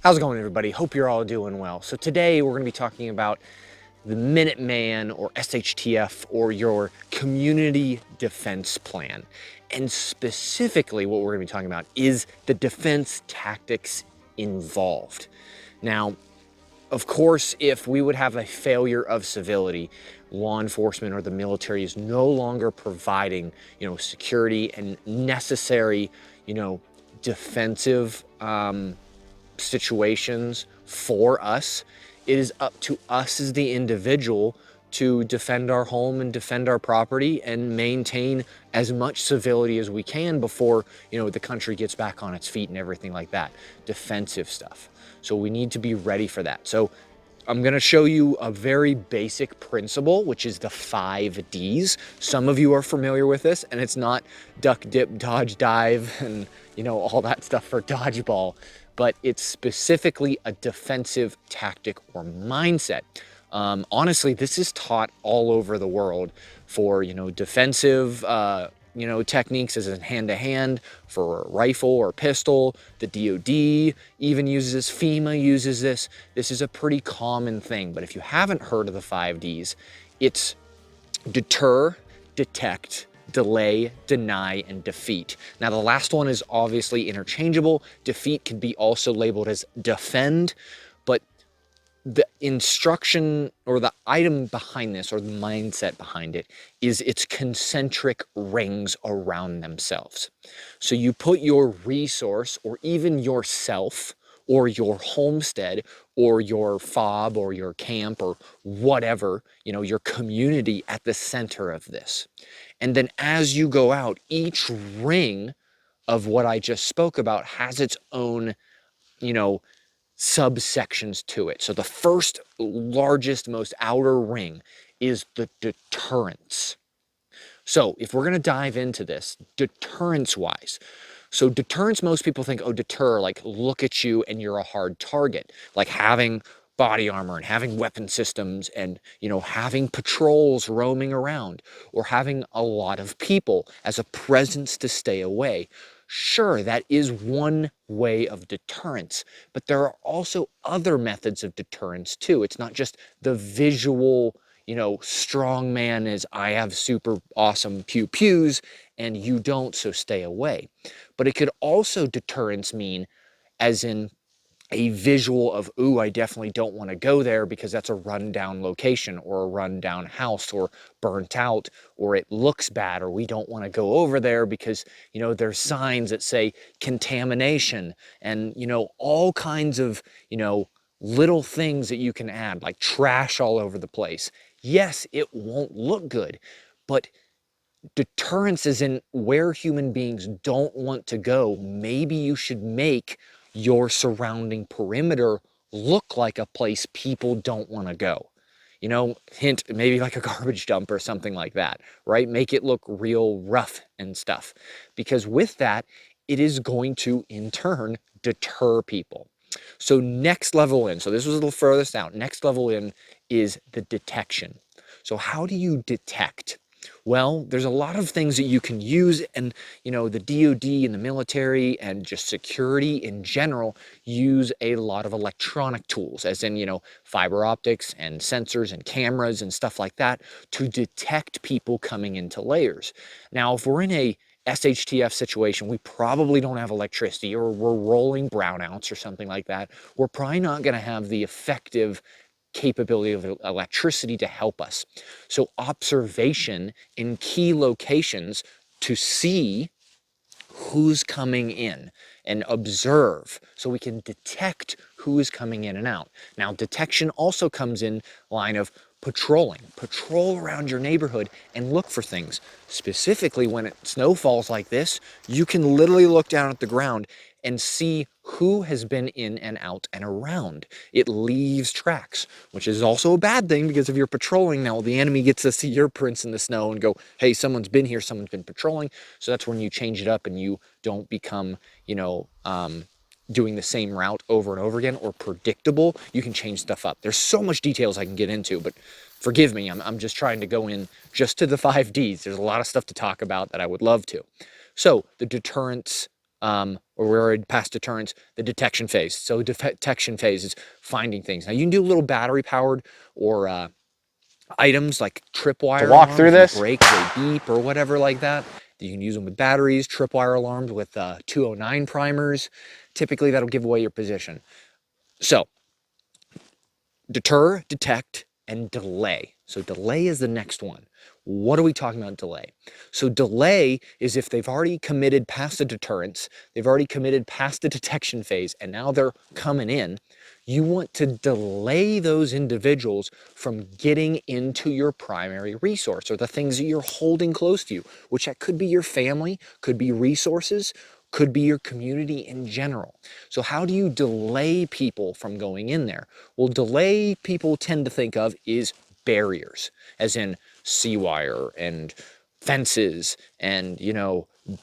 How's it going, everybody? Hope you're all doing well. So today we're going to be talking about the Minuteman or SHTF or your community defense plan. And specifically what we're going to be talking about is the defense tactics involved. Now, of course, if we would have a failure of civility, law enforcement or the military is no longer providing, security and necessary, defensive situations for us. It is up to us as the individual to defend our home and defend our property and maintain as much civility as we can before, the country gets back on its feet and everything like that. Defensive stuff. So we need to be ready for that. So I'm going to show you a very basic principle, which is the 5 Ds. Some of you are familiar with this, and it's not duck, dip, dodge, dive, and all that stuff for dodgeball, but it's specifically a defensive tactic or mindset. Honestly, this is taught all over the world for, defensive, techniques as in hand-to-hand for a rifle or pistol. The DoD even uses this, FEMA uses this. This is a pretty common thing, but if you haven't heard of the 5 Ds, it's deter, detect, delay, deny, and defeat. Now, the last one is obviously interchangeable. Defeat can be also labeled as defend, but the instruction or the item behind this or the mindset behind it is it's concentric rings around themselves. So you put your resource or even yourself or your homestead or your fob or your camp or whatever, your community at the center of this. And then as you go out, each ring of what I just spoke about has its own, subsections to it. So the first largest, most outer ring is the deterrence. So if we're going to dive into this, deterrence wise, so deterrence, most people think, oh, deter, like look at you and you're a hard target, like having body armor and having weapon systems and, having patrols roaming around or having a lot of people as a presence to stay away. Sure, that is one way of deterrence, but there are also other methods of deterrence too. It's not just the visual, strong man is I have super awesome pew-pews and you don't, so stay away. But it could also deterrence mean as in a visual of, ooh, I definitely don't want to go there because that's a rundown location or a rundown house or burnt out, or it looks bad, or we don't want to go over there because, there's signs that say contamination and, all kinds of, little things that you can add, like trash all over the place. Yes, it won't look good, but deterrence is in where human beings don't want to go. Maybe you should make your surrounding perimeter look like a place people don't want to go. Hint, maybe like a garbage dump or something like that, right? Make it look real rough and stuff. Because with that, it is going to, in turn, deter people. So next level in, so this was a little furthest out, next level in is the detection. So how do you detect? Well, there's a lot of things that you can use, and the DoD and the military and just security in general use a lot of electronic tools, as in fiber optics and sensors and cameras and stuff like that to detect people coming into layers. Now, if we're in a SHTF situation, we probably don't have electricity or we're rolling brownouts or something like that. We're probably not going to have the effective capability of electricity to help us. So observation in key locations to see who's coming in and observe so we can detect who is coming in and out. Now, detection also comes in line of patrolling. Patrol around your neighborhood and look for things. Specifically, when it snow falls like this, you can literally look down at the ground and see who has been in and out and around. It leaves tracks, which is also a bad thing because if you're patrolling now, the enemy gets to see your prints in the snow and go, hey, someone's been here, someone's been patrolling. So that's when you change it up and you don't become, doing the same route over and over again or predictable. You can change stuff up. There's so much details I can get into, but forgive me, I'm just trying to go in just to the 5 Ds. There's a lot of stuff to talk about that I would love to. So the deterrence or we're already past deterrence, the detection phase. So detection phase is finding things. Now you can do little battery powered or items like tripwire walk alarms. through this, you break, they beep or whatever like that. You can use them with batteries, tripwire alarms with 209 primers. Typically that'll give away your position. So deter, detect, and delay. So delay is the next one. What are we talking about delay? So delay is if they've already committed past the deterrence, they've already committed past the detection phase, and now they're coming in. You want to delay those individuals from getting into your primary resource or the things that you're holding close to you, which that could be your family, could be resources, could be your community in general. So how do you delay people from going in there? Well, delay people tend to think of is barriers, as in sea wire and fences and,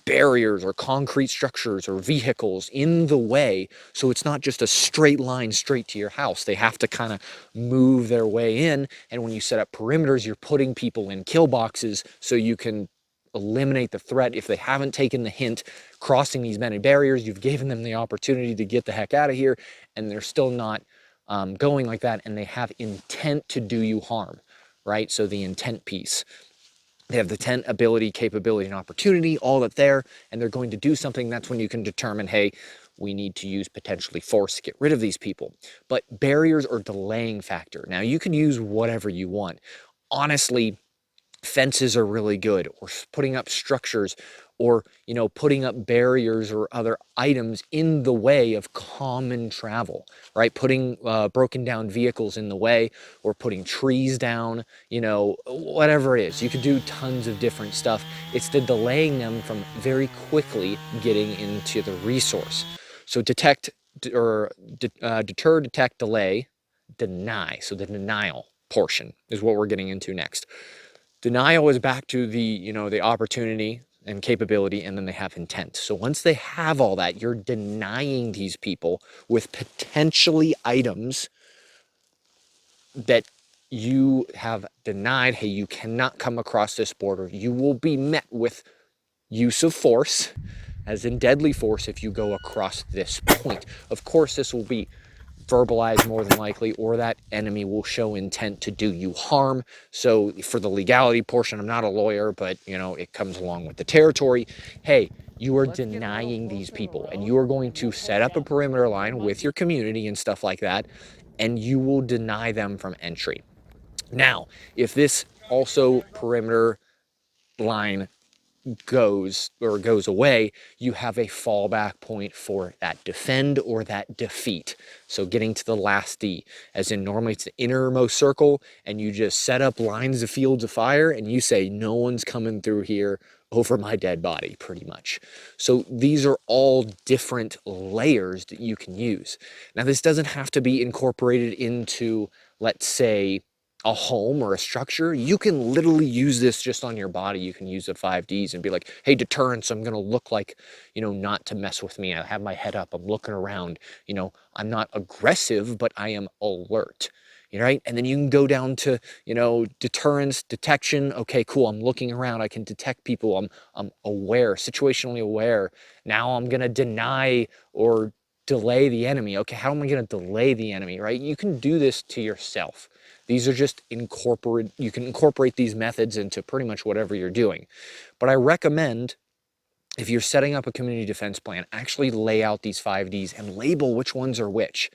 barriers or concrete structures or vehicles in the way. So it's not just a straight line straight to your house. They have to kind of move their way in. And when you set up perimeters, you're putting people in kill boxes so you can eliminate the threat. If they haven't taken the hint, crossing these many barriers, you've given them the opportunity to get the heck out of here, and they're still not going like that, and they have intent to do you harm, right? So the intent piece. They have the intent, ability, capability, and opportunity, all that there, and they're going to do something. That's when you can determine, hey, we need to use potentially force to get rid of these people. But barriers or delaying factor. Now, you can use whatever you want. Honestly, fences are really good, or putting up structures, or putting up barriers or other items in the way of common travel, right? Putting broken down vehicles in the way, or putting trees down, whatever it is. You could do tons of different stuff. It's the delaying them from very quickly getting into the resource. So detect or deter, detect, delay, deny. So the denial portion is what we're getting into next. Denial is back to the opportunity and capability, and then they have intent. So once they have all that, you're denying these people with potentially items that you have denied. Hey, you cannot come across this border. You will be met with use of force, as in deadly force, if you go across this point. Of course, this will be verbalized more than likely, or that enemy will show intent to do you harm. So for the legality portion, I'm not a lawyer, but it comes along with the territory. Hey, you are denying these people, and you are going to set up a perimeter line with your community and stuff like that, and you will deny them from entry. Now, if this also perimeter line goes away, you have a fallback point for that defend or that defeat. So getting to the last D, as in normally it's the innermost circle, and you just set up lines of fields of fire, and you say, no one's coming through here over my dead body, pretty much. So these are all different layers that you can use. Now, this doesn't have to be incorporated into, let's say, a home or a structure. You can literally use this just on your body. You can use the 5Ds and be like, hey, deterrence, I'm going to look like, not to mess with me. I have my head up. I'm looking around. I'm not aggressive, but I am alert. Right? And then you can go down to, deterrence, detection. Okay, cool. I'm looking around. I can detect people. I'm aware, situationally aware. Now I'm going to deny or delay the enemy. Okay, how am I going to delay the enemy, right? You can do this to yourself. These are just you can incorporate these methods into pretty much whatever you're doing. But I recommend, if you're setting up a community defense plan, actually lay out these 5Ds and label which ones are which.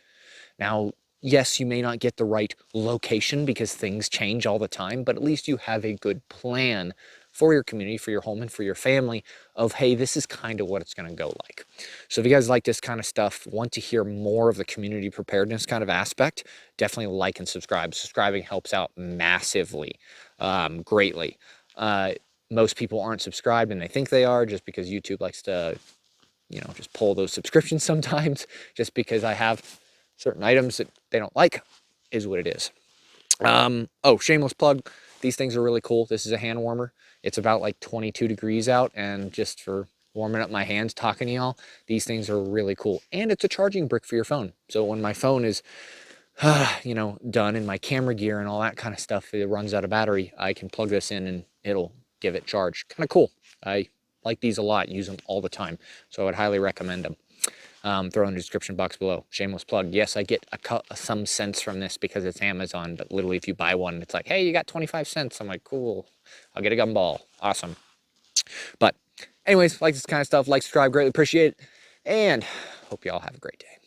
Now, yes, you may not get the right location because things change all the time, but at least you have a good plan for your community, for your home, and for your family of, hey, this is kind of what it's going to go like. So if you guys like this kind of stuff, want to hear more of the community preparedness kind of aspect, definitely like and subscribe. Subscribing helps out massively, greatly. Most people aren't subscribed, and they think they are just because YouTube likes to, just pull those subscriptions sometimes, just because I have certain items that they don't like, is what it is. Oh, shameless plug. These things are really cool. This is a hand warmer. It's about like 22 degrees out, and just for warming up my hands talking to y'all, these things are really cool. And it's a charging brick for your phone. So when my phone is, done, and my camera gear and all that kind of stuff, it runs out of battery, I can plug this in and it'll give it charge. Kind of cool. I like these a lot, use them all the time. So I would highly recommend them. Throw in the description box below. Shameless plug. Yes, I get some cents from this because it's Amazon, but literally if you buy one, it's like, hey, you got 25 cents. I'm like, cool. I'll get a gumball. Awesome. But anyways, like this kind of stuff, like, subscribe, greatly appreciate it. And hope you all have a great day.